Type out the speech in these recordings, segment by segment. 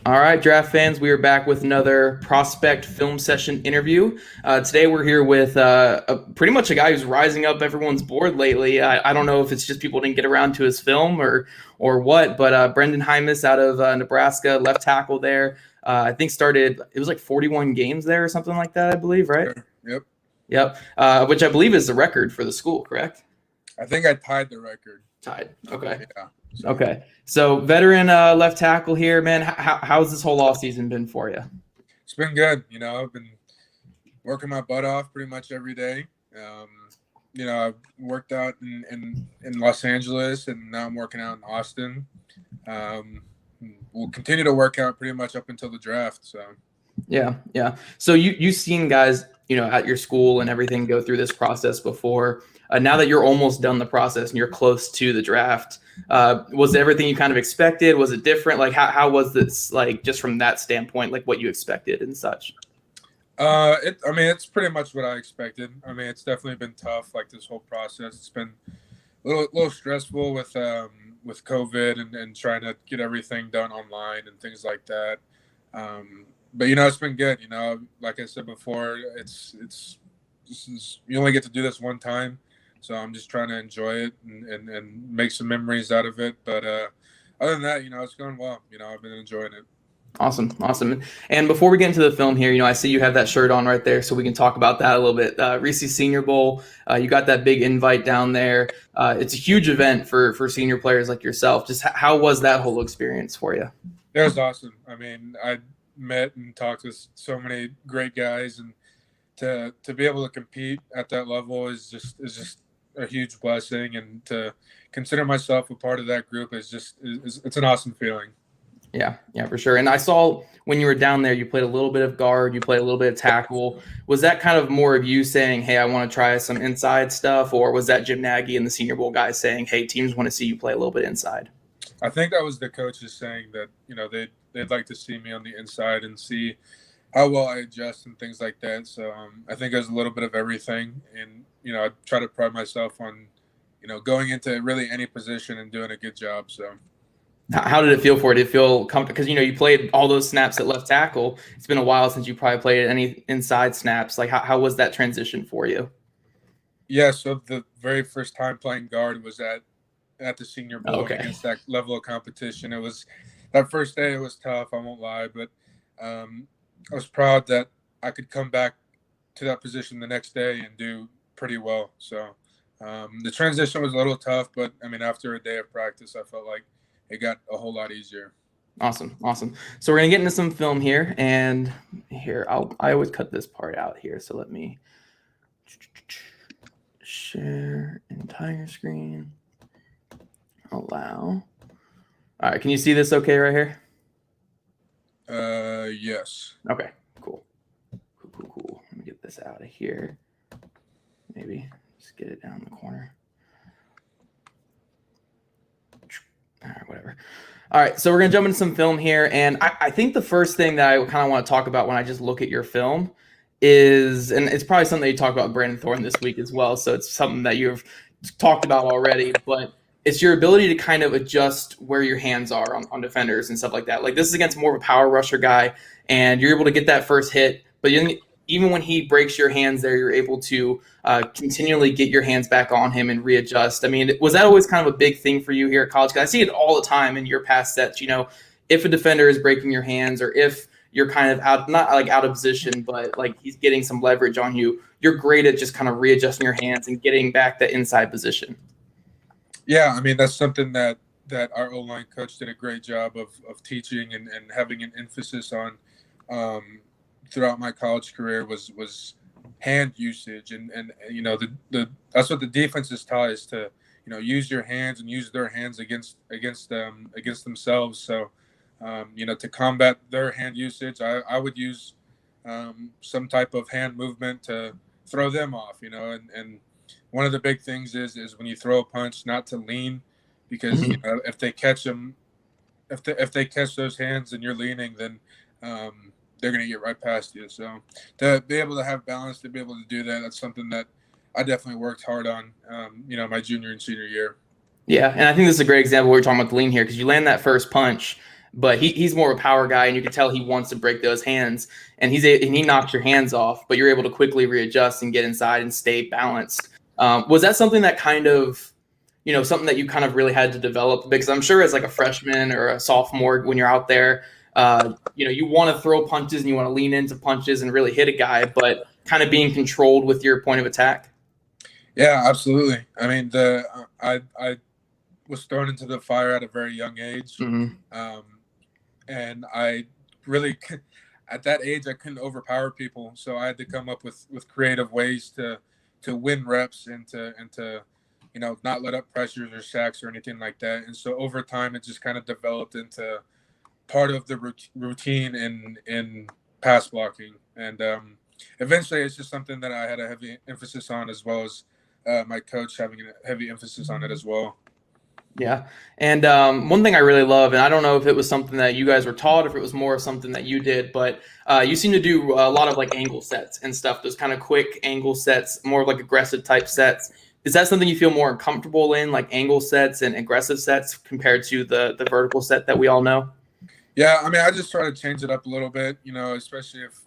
All right, draft fans, we are back with another prospect film session interview. Today we're here with pretty much a guy who's rising up everyone's board lately. I don't know if it's just people didn't get around to his film or what, but Brenden Jaimes out of Nebraska, left tackle there. I think started, it was like 41 games there or something like that, I believe, right? Sure. Yep. Yep. Which I believe is the record for the school, correct? I think I tied the record. Tied. Okay. Yeah. So Okay. So veteran left tackle here, man. How's this whole offseason been for you? it's been good. I've been working my butt off pretty much every day. Um, I've worked out in Los Angeles, and now I'm working out in Austin. Um, we'll continue to work out pretty much up until the draft. So Yeah, yeah. So you've seen guys, at your school and everything go through this process before. Now that you're almost done the process and you're close to the draft, was everything you kind of expected? Was it different? Like how was this like just from that standpoint, like what you expected and such? it's pretty much what I expected. It's definitely been tough. Like this whole process, it's been a little stressful with COVID and trying to get everything done online and things like that. But it's been good. Like I said before, you only get to do this one time, so I'm just trying to enjoy it and make some memories out of it. But other than that, it's going well. I've been enjoying it. Awesome, awesome. And before we get into the film here, I see you have that shirt on right there, so we can talk about that a little bit. Reese's Senior Bowl, you got that big invite down there. It's a huge event for senior players like yourself. Just how was that whole experience for you? It was awesome. I met and talked with so many great guys, and to be able to compete at that level is just a huge blessing, and to consider myself a part of that group is it's an awesome feeling. Yeah, yeah, for sure. And I saw when you were down there, you played a little bit of guard, you played a little bit of tackle. Was that kind of more of you saying, "Hey, I want to try some inside stuff," or was that Jim Nagy and the Senior Bowl guys saying, "Hey, teams want to see you play a little bit inside"? I think that was the coaches saying that they'd like to see me on the inside and see how well I adjust and things like that. So I think it was a little bit of everything, and I try to pride myself on going into really any position and doing a good job. So. How did it feel for you? Did it feel comfortable? Because you played all those snaps at left tackle. It's been a while since you probably played any inside snaps. Like how was that transition for you? Yeah, so the very first time playing guard was at the Senior Bowl Okay. against that level of competition. It was that first day. It was tough. I won't lie, but I was proud that I could come back to that position the next day and do pretty well. So the transition was a little tough, but after a day of practice, I felt like it got a whole lot easier. Awesome, awesome. So we're gonna get into some film here, and here I always cut this part out here. So let me share entire screen. Allow. All right, can you see this okay right here? Yes. Okay, cool. Cool. Let me get this out of here. Maybe just get it down the corner. All right, whatever. All right, so we're gonna jump into some film here, and I think the first thing that I kind of want to talk about when I just look at your film is, and it's probably something that you talked about Brandon Thorne this week as well, so it's something that you've talked about already, but it's your ability to kind of adjust where your hands are on defenders and stuff like that. Like this is against more of a power rusher guy, and you're able to get that first hit, but even when he breaks your hands there, you're able to continually get your hands back on him and readjust. I mean, was that always kind of a big thing for you here at college? Because I see it all the time in your past sets. If a defender is breaking your hands or if you're kind of not like out of position, but like he's getting some leverage on you, you're great at just kind of readjusting your hands and getting back that inside position. Yeah, that's something that our O-line coach did a great job of teaching and having an emphasis on throughout my college career was hand usage, and the that's what the defense is taught, is to use your hands and use their hands against themselves. So to combat their hand usage, I would use some type of hand movement to throw them off. And one of the big things is when you throw a punch, not to lean, because if they catch them, if they catch those hands and you're leaning, then they're going to get right past you. So to be able to have balance, to be able to do that, that's something that I definitely worked hard on, my junior and senior year. Yeah, and I think this is a great example. We're talking about the lean here because you land that first punch. but he's more of a power guy, and you can tell he wants to break those hands, and he knocks your hands off, but you're able to quickly readjust and get inside and stay balanced. Was that something that kind of, something that you kind of really had to develop? Because I'm sure as like a freshman or a sophomore, when you're out there, you want to throw punches and you want to lean into punches and really hit a guy, but kind of being controlled with your point of attack. Yeah, absolutely. I mean, I was thrown into the fire at a very young age, and I really, at that age, I couldn't overpower people, so I had to come up with creative ways to win reps and to not let up pressures or sacks or anything like that. And so over time, it just kind of developed into part of the routine in pass blocking, and eventually, it's just something that I had a heavy emphasis on, as well as my coach having a heavy emphasis on it as well. Yeah. And one thing I really love, and I don't know if it was something that you guys were taught, if it was more of something that you did, but you seem to do a lot of like angle sets and stuff, those kind of quick angle sets, more of like aggressive type sets. Is that something you feel more comfortable in, like angle sets and aggressive sets compared to the vertical set that we all know? Yeah, I mean, I just try to change it up a little bit, especially if,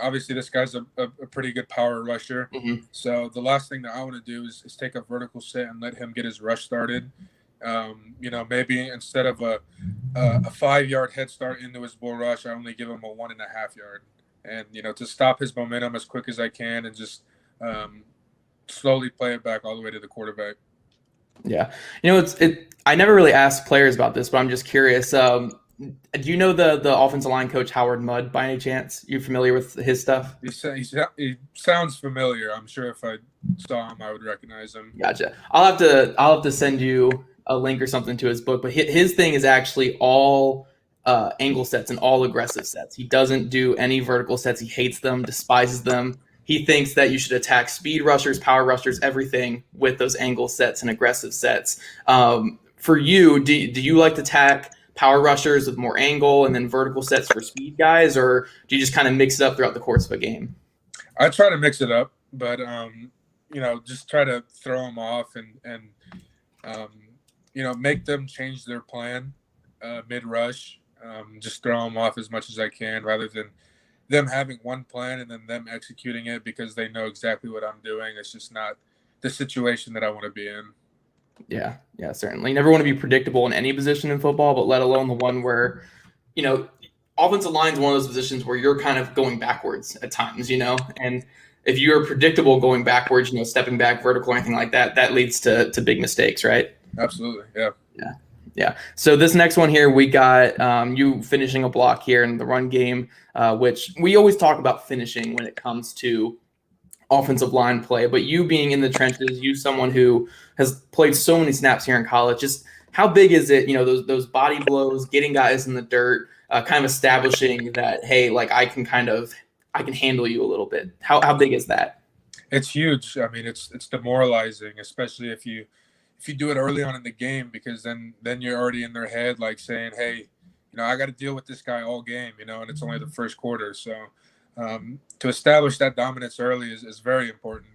obviously this guy's a pretty good power rusher. So the last thing that I want to do is take a vertical set and let him get his rush started. Maybe instead of a 5-yard head start into his bull rush, I only give him a 1.5 yard, and to stop his momentum as quick as I can, and just slowly play it back all the way to the quarterback. Yeah, I never really asked players about this, but I'm just curious. Do you know the offensive line coach Howard Mudd by any chance? You familiar with his stuff? He sounds familiar. I'm sure if I saw him, I would recognize him. Gotcha. I'll have to send you a link or something to his book, but his thing is actually all angle sets and all aggressive sets. He doesn't do any vertical sets. He hates them, despises them. He thinks that you should attack speed rushers, power rushers, everything with those angle sets and aggressive sets. For you, do you like to attack power rushers with more angle and then vertical sets for speed guys, or do you just kind of mix it up throughout the course of a game? I try to mix it up, but just try to throw them off and make them change their plan mid rush. Just throw them off as much as I can, rather than them having one plan and then them executing it because they know exactly what I'm doing. It's just not the situation that I want to be in. Yeah, certainly. You never want to be predictable in any position in football, but let alone the one where, offensive line is one of those positions where you're kind of going backwards at times, and if you're predictable going backwards, stepping back, vertical, anything like that, that leads to big mistakes, right? Absolutely. Yeah. Yeah. So this next one here, we got you finishing a block here in the run game, which we always talk about finishing when it comes to offensive line play, but you being in the trenches, you someone who has played so many snaps here in college, just how big is it, those body blows, getting guys in the dirt, kind of establishing that, hey, like I can handle you a little bit. How big is that? It's huge. I mean, it's demoralizing, especially if you do it early on in the game, because then you're already in their head, like saying, hey, I got to deal with this guy all game, and it's only the first quarter. So to establish that dominance early is very important.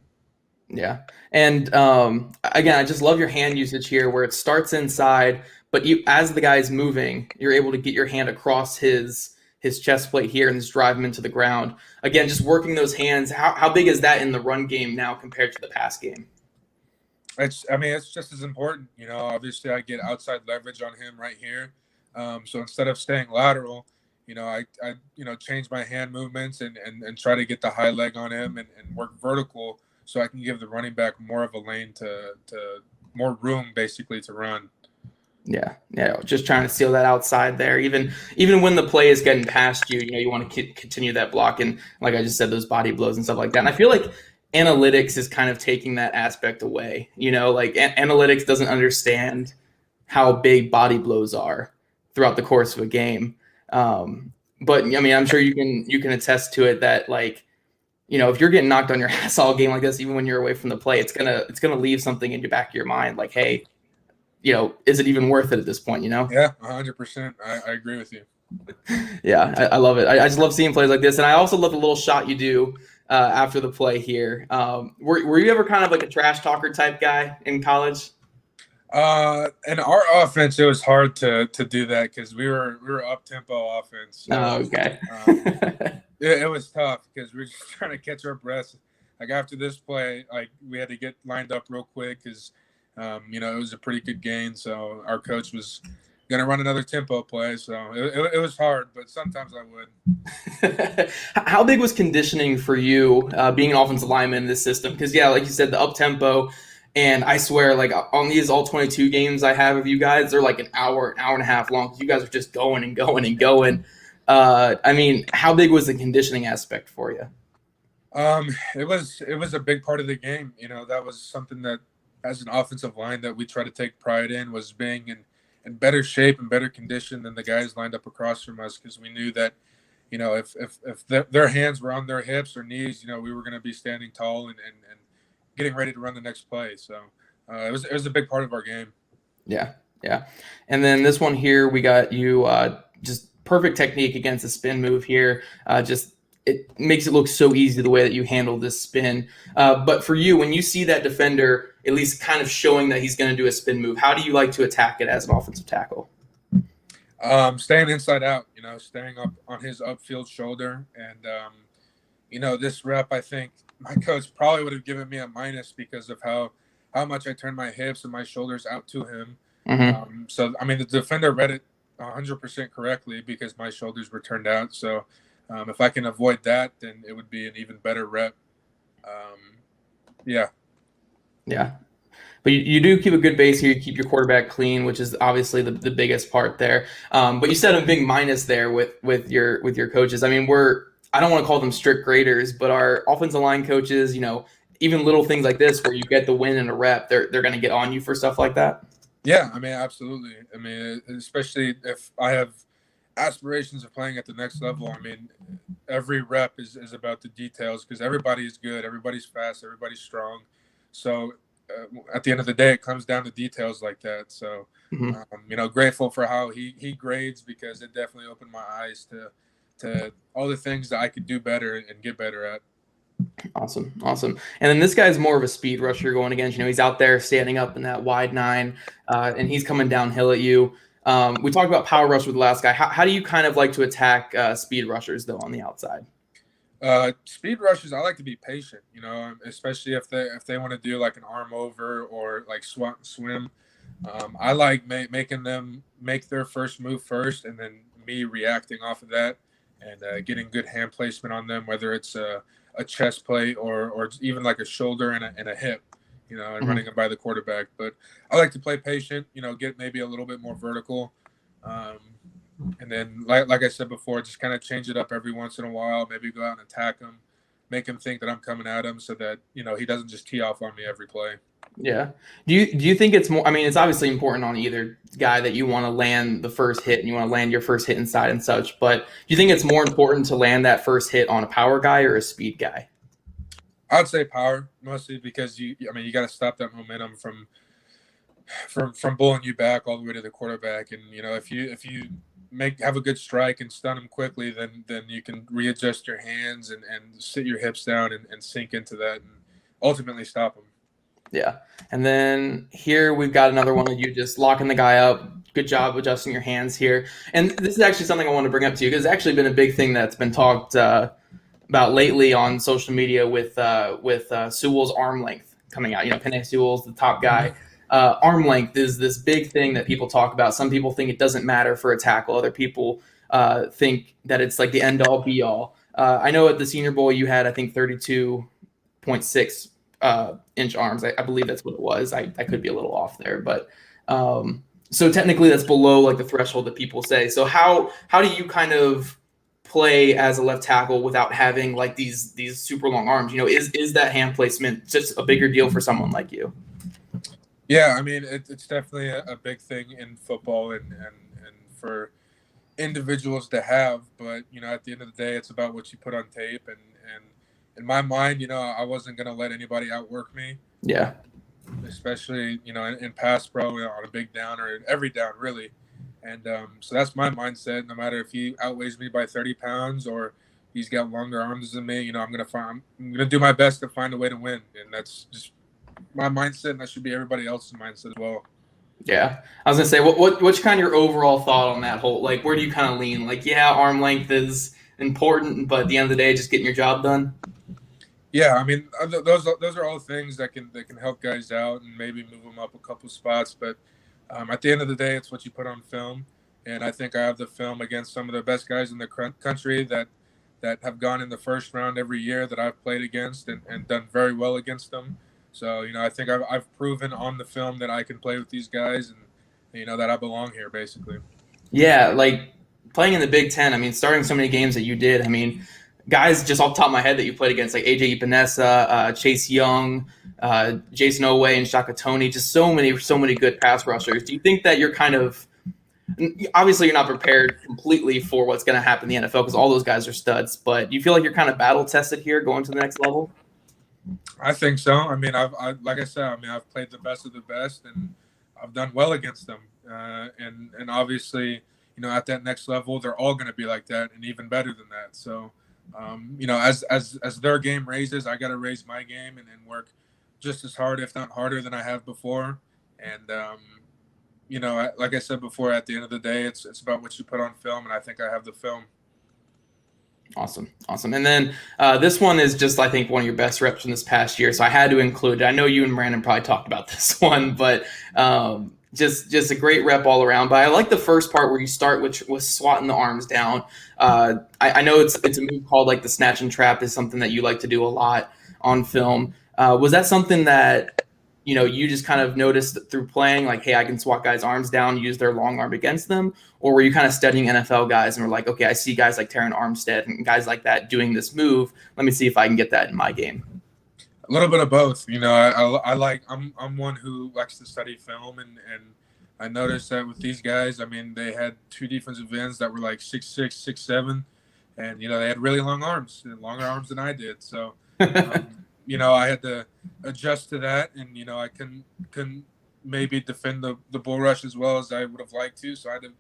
Yeah. And again, I just love your hand usage here where it starts inside, but as the guy's moving, you're able to get your hand across his chest plate here and just drive him into the ground. Again, just working those hands. How big is that in the run game now compared to the pass game? It's just as important. Obviously I get outside leverage on him right here. So instead of staying lateral, I change my hand movements and try to get the high leg on him and work vertical, so I can give the running back more of a lane to more room basically to run. Yeah, just trying to seal that outside there. Even when the play is getting past you, you want to continue that block, and like I just said, those body blows and stuff like that. And I feel like analytics is kind of taking that aspect away. Like analytics doesn't understand how big body blows are throughout the course of a game. But I mean, I'm sure you can attest to it that, like, if you're getting knocked on your ass all game like this, even when you're away from the play, it's gonna leave something in the back of your mind, like, hey, is it even worth it at this point? Yeah, 100%. I agree with you. Yeah, I love it. I just love seeing plays like this, and I also love the little shot you do after the play here. Were you ever kind of like a trash talker type guy in college? In our offense, it was hard to do that because we were up tempo offense. So Oh, okay. it was tough because we were just trying to catch our breath. Like after this play, like we had to get lined up real quick because it was a pretty good gain. So our coach was gonna run another tempo play. So it was hard, but sometimes I would. How big was conditioning for you, being an offensive lineman in this system? Because yeah, like you said, the up tempo, and I swear, like on these all 22 games I have of you guys, they're like an hour and a half long. You guys are just going and going and going. I mean, how big was the conditioning aspect for you? It was a big part of the game. That was something that, as an offensive line, that we try to take pride in, was being in better shape and better condition than the guys lined up across from us, because we knew that, if their hands were on their hips or knees, we were going to be standing tall and getting ready to run the next play. So it was a big part of our game. Yeah, yeah. And then this one here, we got you just perfect technique against the spin move here. Just it makes it look so easy the way that you handle this spin. But for you, when you see that defender at least kind of showing that he's going to do a spin move, how do you like to attack it as an offensive tackle? Staying inside out, staying up on his upfield shoulder. And, this rep, I think my coach probably would have given me a minus because of how much I turned my hips and my shoulders out to him. Mm-hmm. So, I mean, the defender read it 100% correctly because my shoulders were turned out. So if I can avoid that, then it would be an even better rep. Yeah. Yeah. But you do keep a good base here. You keep your quarterback clean, which is obviously the biggest part there. But you said a big minus there with your coaches. I mean, I don't want to call them strict graders, but our offensive line coaches, even little things like this where you get the win and a rep, they're going to get on you for stuff like that. Yeah, I mean, absolutely. I mean, especially if I have aspirations of playing at the next level. I mean, every rep is about the details because everybody is good, everybody's fast, everybody's strong. So at the end of the day, it comes down to details like that. So, grateful for how he grades, because it definitely opened my eyes to all the things that I could do better and get better at. Awesome. And then this guy's more of a speed rusher going against. He's out there standing up in that wide nine, and he's coming downhill at you. We talked about power rush with the last guy. How do you kind of like to attack speed rushers though on the outside? Speed rushers, I like to be patient. Especially if they want to do like an arm over or like swim. I like making them make their first move first, and then me reacting off of that and getting good hand placement on them, whether it's a chest plate or even like a shoulder and a hip, and running them by the quarterback. But I like to play patient, get maybe a little bit more vertical. And then, like I said before, just kind of change it up every once in a while. Maybe go out and attack him, make him think that I'm coming at him, so that he doesn't just tee off on me every play. Yeah. Do you think it's more? I mean, it's obviously important on either guy that you want to land the first hit and you want to land your first hit inside and such. But do you think it's more important to land that first hit on a power guy or a speed guy? I would say power, mostly because you got to stop that momentum from bullying you back all the way to the quarterback. And if you have a good strike and stun him quickly, then you can readjust your hands and sit your hips down and sink into that and ultimately stop him. Yeah. And then here we've got another one of you just locking the guy up. Good job adjusting your hands here. And this is actually something I want to bring up to you because it's actually been a big thing that's been talked about lately on social media with Sewell's arm length coming out. Penei Sewell's the top guy. Arm length is this big thing that people talk about. Some people think it doesn't matter for a tackle. Other people think that it's like the end all be all. I know at the Senior Bowl you had, I think, 32.6 inch arms. I believe that's what it was. I could be a little off there, but so technically that's below like the threshold that people say. So how do you kind of play as a left tackle without having like these super long arms? Is that hand placement just a bigger deal for someone like you? Yeah, I mean, it's definitely a big thing in football and for individuals to have. But, at the end of the day, it's about what you put on tape. And in my mind, I wasn't going to let anybody outwork me. Yeah. Especially, in pass pro on a big down or every down, really. And so that's my mindset. No matter if he outweighs me by 30 pounds or he's got longer arms than me, I'm going to do my best to find a way to win. And that's just my mindset, and that should be everybody else's mindset as well. Yeah, I was gonna say, what's kind of your overall thought on that whole, like, where do you kind of lean? Like, yeah, arm length is important, but at the end of the day, just getting your job done. Yeah, I mean those are all things that can help guys out and maybe move them up a couple spots. But at the end of the day, it's what you put on film, and I think I have the film against some of the best guys in the country that have gone in the first round every year that I've played against and done very well against them. So I think I've proven on the film that I can play with these guys and that I belong here basically. Yeah, like playing in the Big Ten. I mean, starting so many games that you did. I mean, guys just off the top of my head that you played against, like AJ Epinesa, Chase Young, Jason Owe, and Shaka Tony. Just so many good pass rushers. Do you think that you're kind of, obviously you're not prepared completely for what's going to happen in the NFL because all those guys are studs, but do you feel like you're kind of battle tested here going to the next level? I think so. I mean, like I said, I mean, I've played the best of the best, and I've done well against them. And obviously, at that next level, they're all going to be like that, and even better than that. So, as their game raises, I got to raise my game and work just as hard, if not harder, than I have before. And like I said before, at the end of the day, it's about what you put on film, and I think I have the film. Awesome. Awesome. And then this one is just, I think, one of your best reps from this past year. So I had to include it. I know you and Brandon probably talked about this one, but just a great rep all around. But I like the first part where you start, which was swatting the arms down. I know it's a move called like the snatch and trap is something that you like to do a lot on film. Was that something that you just kind of noticed through playing, like, hey, I can swat guys' arms down, use their long arm against them? Or were you kind of studying NFL guys and were like, okay, I see guys like Terran Armstead and guys like that doing this move. Let me see if I can get that in my game. A little bit of both. I'm one who likes to study film, and I noticed that with these guys, I mean, they had two defensive ends that were like 6'6", 6'7", and they had really long arms, longer arms than I did. So, I had to adjust to that, and I couldn't maybe defend the bull rush as well as I would have liked to. So I had to,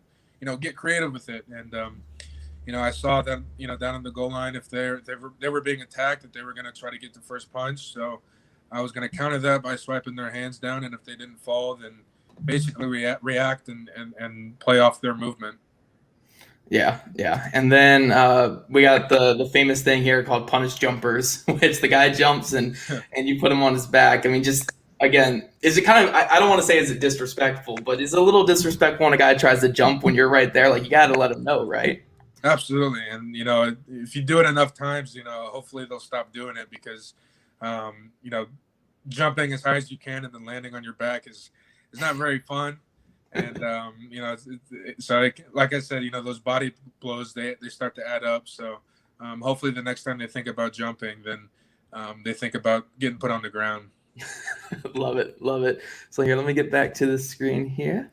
get creative with it, and I saw that down on the goal line, if they were being attacked, that they were going to try to get the first punch. So I was going to counter that by swiping their hands down, and if they didn't fall, then basically react and play off their movement. Yeah, yeah. And then we got the famous thing here called punish jumpers, which the guy jumps and you put him on his back. I mean, just again, is it kind of, I don't want to say is it disrespectful, but is it a little disrespectful when a guy tries to jump when you're right there? Like, you got to let him know, right? Absolutely, and if you do it enough times, hopefully they'll stop doing it because, um, you know, jumping as high as you can and then landing on your back is not very fun. And like I said, those body blows they start to add up. So hopefully the next time they think about jumping, then they think about getting put on the ground. Love it, love it. So here, let me get back to the screen here.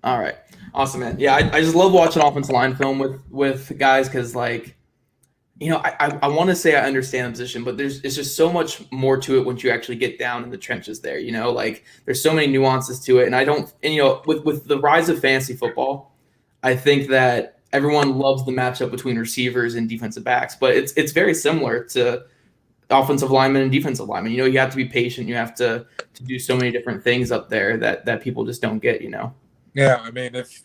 All right, awesome, man. Yeah, I just love watching offensive line film with guys because, like, I want to say I understand the position, but it's just so much more to it once you actually get down in the trenches there. Like, there's so many nuances to it, and I don't. And with the rise of fantasy football, I think that everyone loves the matchup between receivers and defensive backs, but it's very similar to offensive linemen and defensive linemen. You have to be patient. You have to do so many different things up there that people just don't get. Yeah, I mean, if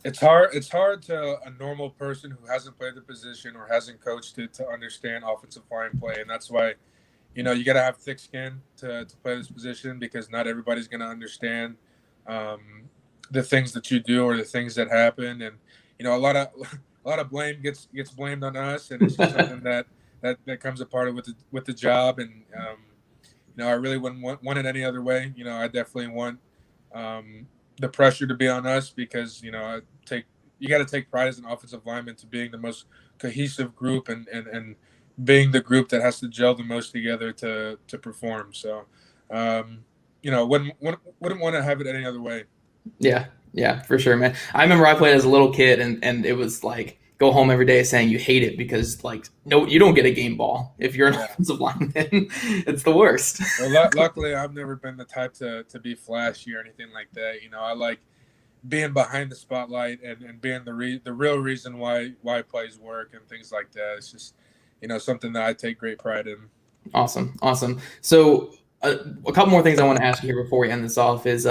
it's hard to a normal person who hasn't played the position or hasn't coached it to understand offensive line play, and that's why you got to have thick skin to play this position because not everybody's going to understand the things that you do or the things that happen, and a lot of blame gets blamed on us, and it's just something that comes a part of with the job, and I really wouldn't want it any other way. I definitely want the pressure to be on us because you got to take pride as an offensive lineman to being the most cohesive group and being the group that has to gel the most together to perform. So wouldn't want to have it any other way. Yeah, yeah, for sure, man. I remember I played as a little kid, and it was like go home every day saying you hate it because, like, no, you don't get a game ball if you're an offensive lineman. It's the worst. Well, luckily, I've never been the type to be flashy or anything like that. I like being behind the spotlight and being the real reason why plays work and things like that. It's just something that I take great pride in. Awesome. So a couple more things I want to ask you here before we end this off is,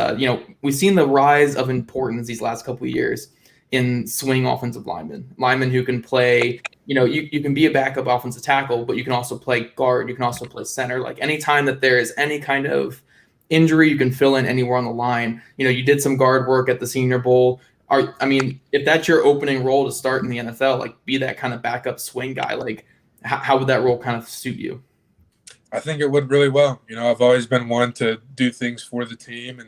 we've seen the rise of importance these last couple of years in swing offensive linemen who can play, you can be a backup offensive tackle, but you can also play guard. You can also play center. Like anytime that there is any kind of injury, you can fill in anywhere on the line. You did some guard work at the Senior Bowl. If that's your opening role to start in the NFL, like be that kind of backup swing guy, like how would that role kind of suit you? I think it would really well. I've always been one to do things for the team,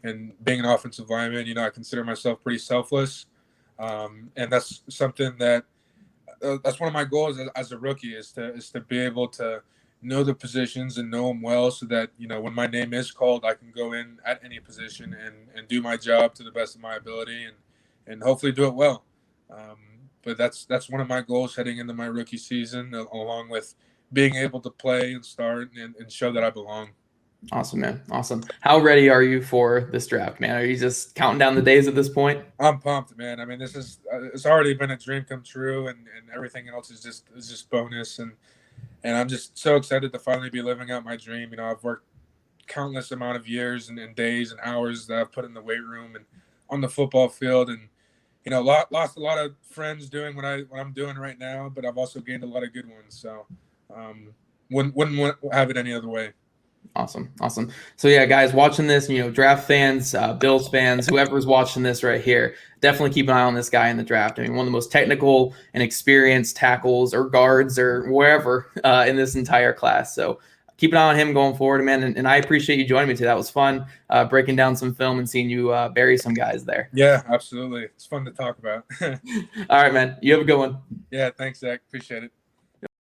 and being an offensive lineman, I consider myself pretty selfless. And that's something that's one of my goals as a rookie is to be able to know the positions and know them well, so that when my name is called, I can go in at any position and do my job to the best of my ability and hopefully do it well. But that's one of my goals heading into my rookie season, along with being able to play and start and show that I belong. Awesome, man. Awesome. How ready are you for this draft, man? Are you just counting down the days at this point? I'm pumped, man. I mean, it's already been a dream come true, and everything else is just bonus. And I'm just so excited to finally be living out my dream. I've worked countless amount of years and days and hours that I've put in the weight room and on the football field, and lost a lot of friends doing what I'm doing right now, but I've also gained a lot of good ones. So wouldn't have it any other way. Awesome. So yeah, guys, watching this, draft fans, Bills fans, whoever's watching this right here, definitely keep an eye on this guy in the draft. I mean, one of the most technical and experienced tackles or guards or wherever in this entire class. So keep an eye on him going forward, man. And I appreciate you joining me today. That was fun, breaking down some film and seeing you bury some guys there. Yeah, absolutely. It's fun to talk about. All right, man. You have a good one. Yeah, thanks, Zach. Appreciate it.